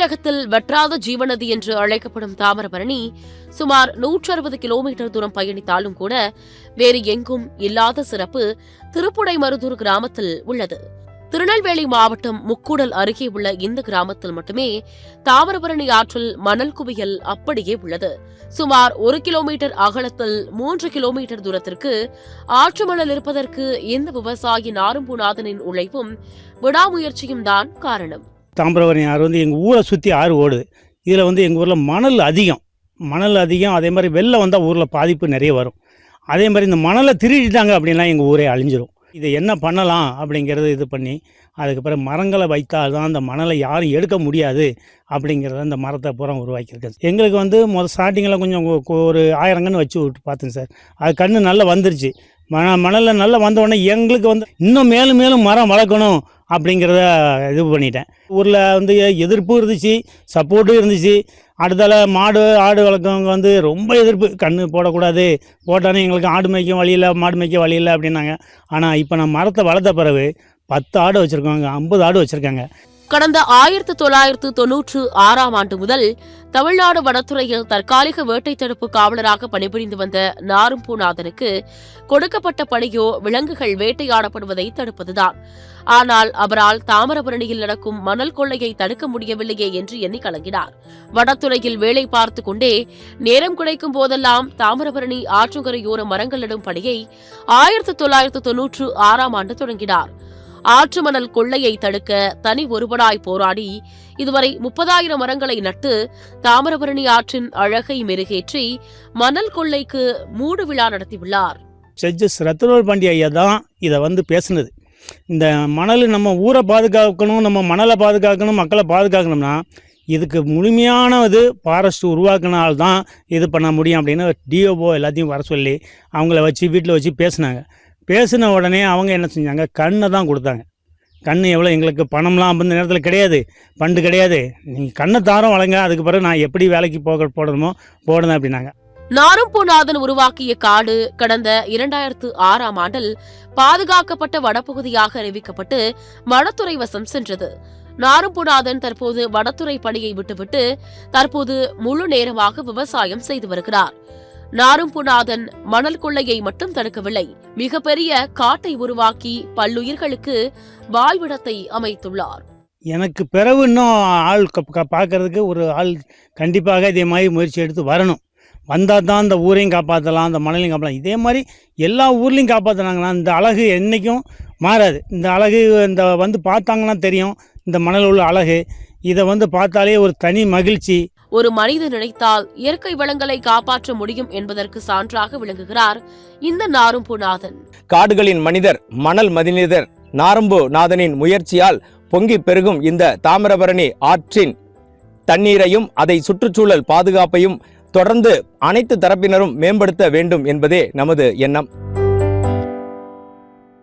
தமிழகத்தில் வற்றாத ஜீவநதி என்று அழைக்கப்படும் தாமிரபரணி சுமார் 160 கிலோமீட்டர் தூரம் பயணித்தாலும் கூட வேறு எங்கும் இல்லாத சிறப்பு திருப்புடைமருதூர் கிராமத்தில் உள்ளது. திருநெல்வேலி மாவட்டம் முக்கூடல் அருகே உள்ள இந்த கிராமத்தில் மட்டுமே தாமிரபரணி ஆற்றில் மணல் குவியல் அப்படியே உள்ளது. சுமார் 1 கிலோமீட்டர் அகலத்தில் 3 கிலோமீட்டர் தூரத்திற்கு ஆற்று மணல் இருப்பதற்கு இந்த விவசாயி நாரும்பூநாதனின் உழைப்பும் விடாமுயற்சியும் தான் காரணம். தாமிரபரணி ஆறு எங்கள் ஊரை சுற்றி ஆறு ஓடுது. இதில் எங்கள் ஊரில் மணல் அதிகம். அதே மாதிரி வெள்ளம் வந்தால் ஊரில் பாதிப்பு நிறைய வரும். அதே மாதிரி இந்த மணலை திருடிட்டாங்க அப்படின்னா எங்கள் ஊரே அழிஞ்சிரும். இதை என்ன பண்ணலாம் அப்படிங்கிறது இது பண்ணி அதுக்கப்புறம் மரங்களை வைத்தால் தான் அந்த மணலை யாரும் எடுக்க முடியாது அப்படிங்கிறத அந்த மரத்தை பூரா உருவாக்கியிருக்கேன். எங்களுக்கு ஸ்டார்டிங்கில் கொஞ்சம் ஒரு 1000 கன்று வச்சு விட்டு பார்த்தேன் சார். அது கன்று நல்லா வந்துருச்சு. மணலில் நல்லா வந்தோடனே எங்களுக்கு இன்னும் மேலும் மேலும் மரம் வளர்க்கணும் அப்படிங்கிறத இது பண்ணிட்டேன். ஊரில் எதிர்ப்பும் இருந்துச்சு, சப்போர்ட்டும் இருந்துச்சு. அடுத்தால மாடு ஆடு வளர்க்கவங்க ரொம்ப எதிர்ப்பு, கன்று போடக்கூடாது, போட்டானே எங்களுக்கு ஆடு மேய்க்க வழியில் மாடு மேய்க்க வழியில் அப்படின்னாங்க. ஆனால் இப்போ நான் மரத்தை வளர்த்த பிறகு 10 ஆடு வச்சுருக்காங்க, 50 ஆடு வச்சுருக்காங்க. கடந்த 1996ஆம் ஆண்டு முதல் தமிழ்நாடு வனத்துறையில் தற்காலிக வேட்டை தடுப்பு காவலராக பணிபுரிந்து வந்த நாரும்பூநாதனுக்கு கொடுக்கப்பட்ட பணியோ விலங்குகள் வேட்டையாடப்படுவதை தடுப்பதுதான். ஆனால் அவரால் தாமிரபரணியில் நடக்கும் மணல் கொள்ளையை தடுக்க முடியவில்லையே என்று எண்ணி கலங்கினார். வனத்துறையில் வேலை பார்த்து கொண்டே நேரம் கிடைக்கும் போதெல்லாம் தாமிரபரணி ஆற்றுங்கரையோர மரங்கள் நடும் பணியை 1996ஆம் ஆண்டு தொடங்கினார். ஆற்று மணல் கொள்ளையை தடுக்க தனி ஒருவனாய் போராடி இதுவரை 30,000 மரங்களை நட்டு தாமிரபரணி ஆற்றின் அழகை மெருகேற்றி மணல் கொள்ளைக்கு மூடு விழா நடத்தியுள்ளார். ஜட்ஜஸ் ரத்னவேல் பாண்டி ஐயா தான் இதை பேசுனது. இந்த மணல் நம்ம ஊரை பாதுகாக்கணும், நம்ம மணலை பாதுகாக்கணும், மக்களை பாதுகாக்கணும்னா இதுக்கு முழுமையானது ஃபாரஸ்ட் உருவாக்கினால்தான் இது பண்ண முடியும் அப்படின்னு டிஓஓ எல்லாத்தையும் வர சொல்லி அவங்கள வச்சு வீட்டில் வச்சு பேசின உடனே அவங்க என்ன செஞ்சாங்க, கண்ணை தான் கொடுத்தாங்க. கண் எவ்வளோ, எங்களுக்கு பணம்லாம் அந்த நேரத்தில் கிடையாது, ஃபண்டு கிடையாது, நீங்கள் கண்ணை தாரம் வழங்க, அதுக்கு பிறகு நான் எப்படி வேலைக்கு போடணுமோ போடுங்க அப்படின்னாங்க. நாரும்பூநாதன் உருவாக்கிய காடு கடந்த 2006ஆம் ஆண்டில் பாதுகாக்கப்பட்ட வனப்பகுதியாக அறிவிக்கப்பட்டு வனத்துறை வசம் சென்றது. நாரும்பூநாதன் தற்போது வனத்துறை பணியை விட்டுவிட்டு தற்போது முழு நேரமாக விவசாயம் செய்து வருகிறார். நாரும்பூநாதன் மணல் கொள்ளையை மட்டும் தடுக்கவில்லை, மிகப்பெரிய காட்டை உருவாக்கி பல்லுயிர்களுக்கு வாழ்விடத்தை அமைத்துள்ளார். எனக்கு பிறகு இன்னும் ஆள் பார்க்கறதுக்கு ஒரு ஆள் கண்டிப்பாக இதே மாதிரி முயற்சி எடுத்து வரணும். வந்தால் தான் இந்த ஊரையும் காப்பாற்றலாம், இந்த மணலையும் காப்பாற்றலாம். இதே மாதிரி எல்லா ஊர்லேயும் காப்பாற்றினாங்கன்னா இந்த அழகு என்றைக்கும் மாறாது. இந்த அழகு பார்த்தாங்கன்னா தெரியும் இந்த மணல் உள்ள அழகு. இதை பார்த்தாலே ஒரு தனி மகிழ்ச்சி. ஒரு மனிதன் நினைத்தால் இயற்கை வளங்களை காப்பாற்ற முடியும் என்பதற்கு சான்றாக விளங்குகிறார் இந்த நாரும்பூநாதன். காடுகளின் மனிதர், மணல் மதினிதர் நாரும்பூநாதனின் முயற்சியால் பொங்கி பெருகும் இந்த தாமிரபரணி ஆற்றின் தண்ணீரையும் அதை சுற்றுச்சூழல் பாதுகாப்பையும் தொடர்ந்து அனைத்து தரப்பினரும் மேம்படுத்த வேண்டும் என்பதே நமது எண்ணம்.